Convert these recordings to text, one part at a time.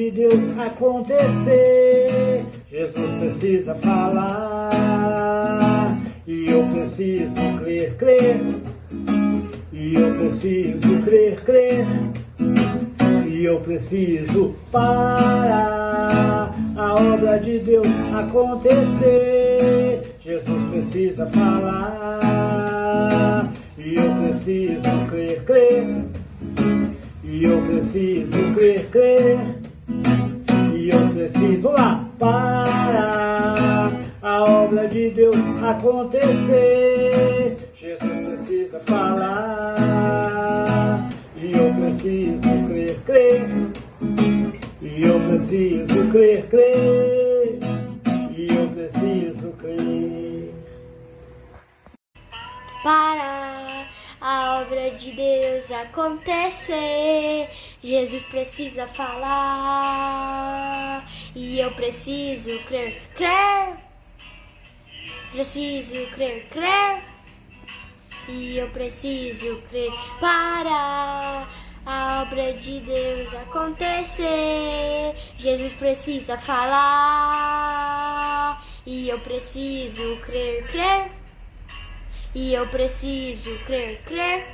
de Deus acontecer, Jesus precisa falar. E eu preciso crer, crer. E eu preciso crer, crer. E eu preciso parar a obra de Deus acontecer. Jesus precisa falar. E eu preciso crer, crer. E eu preciso crer, crer. E eu preciso lá parar a obra de Deus acontecer. Jesus precisa falar. E eu preciso crer, crer. E eu preciso crer, crer. E eu preciso crer. Para a obra de Deus acontecer, Jesus precisa falar. E eu preciso crer, crer. Preciso crer, crer. E eu preciso crer para a obra de Deus acontecer. Jesus precisa falar. E eu preciso crer, crer. E eu preciso crer, crer.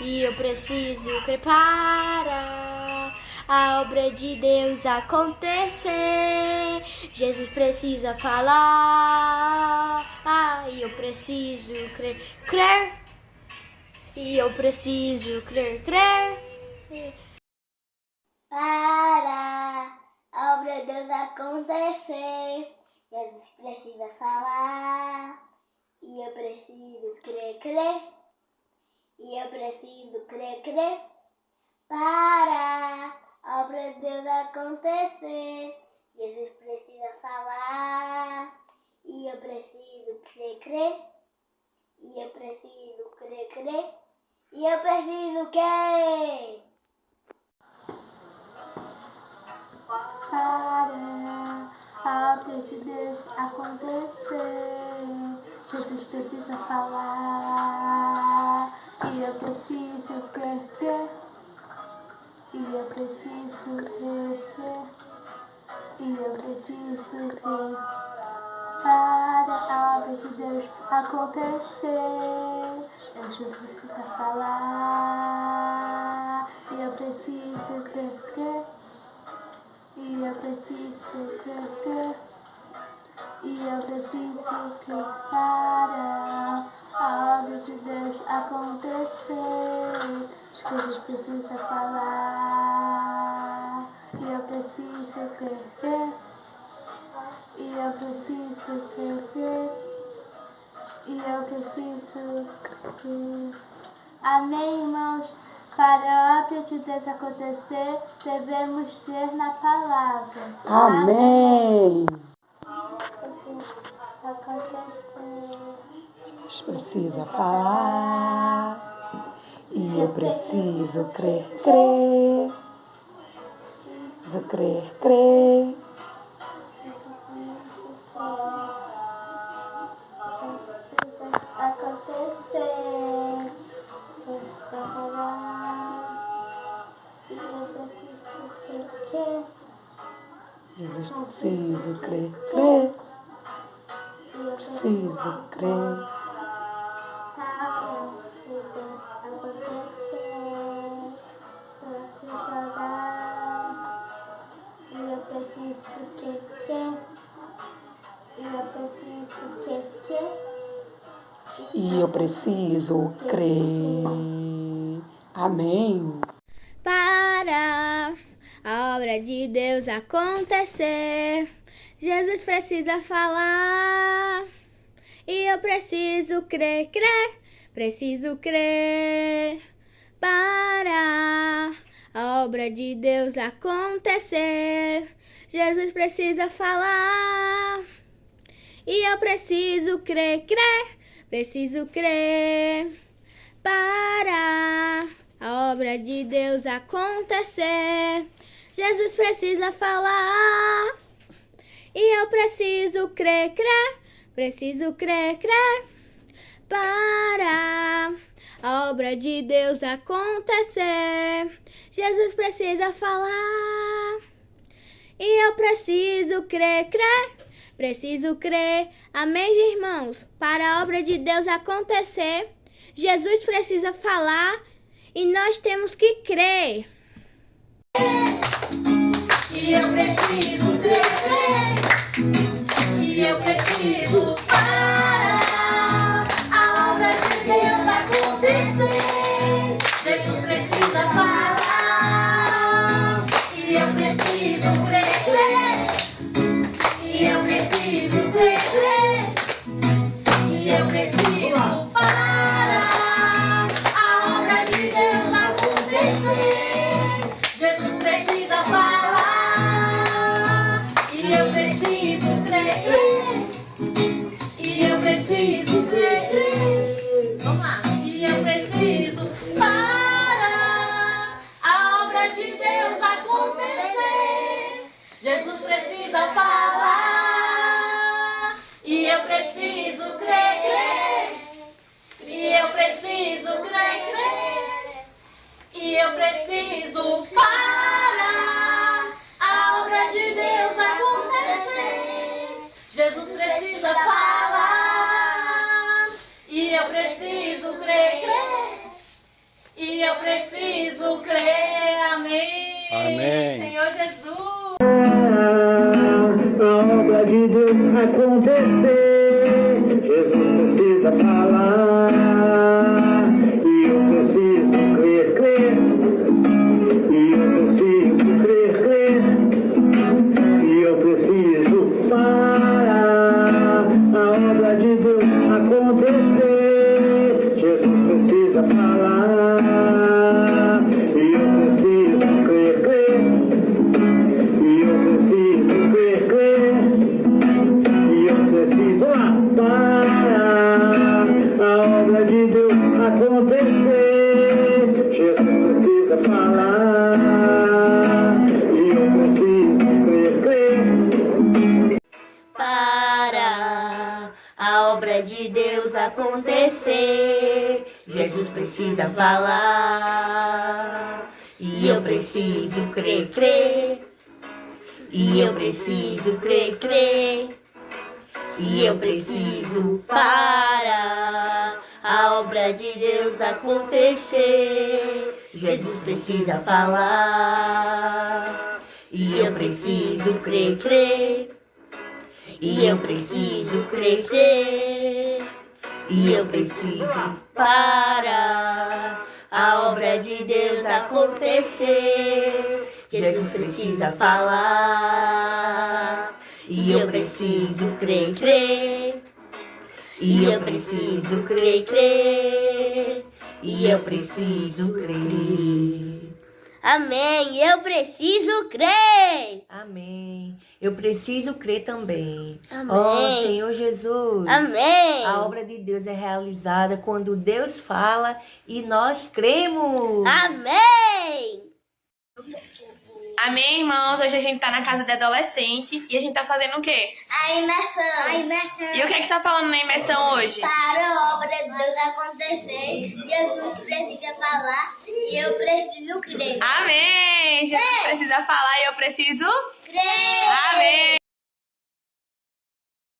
E eu preciso crer para a obra de Deus acontecer. Jesus precisa falar. E eu preciso crer, crer. E eu preciso crer, crer. Para a obra de Deus acontecer, Jesus precisa falar. E eu preciso crer, crer. E eu preciso crer, crer. Para a obra de Deus acontecer, Jesus precisa falar. E eu preciso crer, crer. E eu preciso crer, crer. E eu preciso crer. Para a obra de Deus acontecer, Jesus precisa falar. E eu preciso crer, crer. E eu preciso crer, crer. E eu preciso crer. Para a obra de Deus acontecer, Jesus precisa falar. E eu preciso crer, crer. E eu preciso crer, crer. E eu preciso crer para a obra de Deus acontecer. Jesus precisa falar. E eu preciso crer, crer. E eu preciso crer, crer. E eu preciso crer. Amém, irmãos? Para a obra de Deus acontecer, devemos crer na palavra. Amém. Jesus precisa falar. E eu preciso crer, crer. Preciso crer, crer. Jesus, preciso crer, crer. Preciso crer. E eu preciso crer. Amém. Para a obra de Deus acontecer, Jesus precisa falar. E eu preciso crer, crer. Preciso crer. Para a obra de Deus acontecer, Jesus precisa falar. E eu preciso crer, crer. Preciso crer. Para a obra de Deus acontecer, Jesus precisa falar. E eu preciso crer, crer. Preciso crer, crer. Para a obra de Deus acontecer. Jesus precisa falar e eu preciso crer, preciso crer. Amém, irmãos? Para a obra de Deus acontecer, Jesus precisa falar e nós temos que crer. E eu preciso crer, e eu preciso parar a obra de Deus acontecer. Jesus precisa falar, e eu preciso crer, e eu preciso crer, e eu preciso parar a obra de Deus acontecer. Jesus precisa falar, e eu preciso crer, e eu preciso crer. Vamos lá. E eu preciso parar a obra de Deus acontecer. Jesus precisa falar, e eu preciso crer, e eu preciso crer, e eu preciso parar a obra de Deus acontecer. Jesus precisa falar, e eu preciso crer, e eu preciso crer. Amém. Amém. Senhor Jesus. A obra de Deus acontecer, Jesus precisa falar, e eu preciso crer, e eu preciso crer, e eu preciso parar a obra de Deus acontecer, Jesus precisa falar, e eu preciso crer, e eu preciso crer, e eu preciso parar a obra de Deus acontecer. Jesus precisa falar, e eu preciso crer. Para a obra de Deus acontecer, Jesus precisa falar, e eu preciso crer, e eu preciso crer, e eu preciso parar a obra de Deus acontecer. Jesus precisa falar, e eu preciso crer, e eu preciso crer, e eu preciso parar a obra de Deus acontecer. Jesus precisa falar, e eu preciso crer, e eu preciso crer, e eu preciso crer. Amém, eu preciso crer. Amém. Eu preciso crer também. Amém. Ó Senhor Jesus. Amém. A obra de Deus é realizada quando Deus fala e nós cremos. Amém. Amém, irmãos? Hoje a gente tá na casa de adolescente e a gente tá fazendo o quê? A imersão. E o que é que tá falando na imersão hoje? Para a obra de Deus acontecer, Jesus precisa falar, e eu preciso crer. Amém! Jesus precisa falar e eu preciso... Crer. Amém!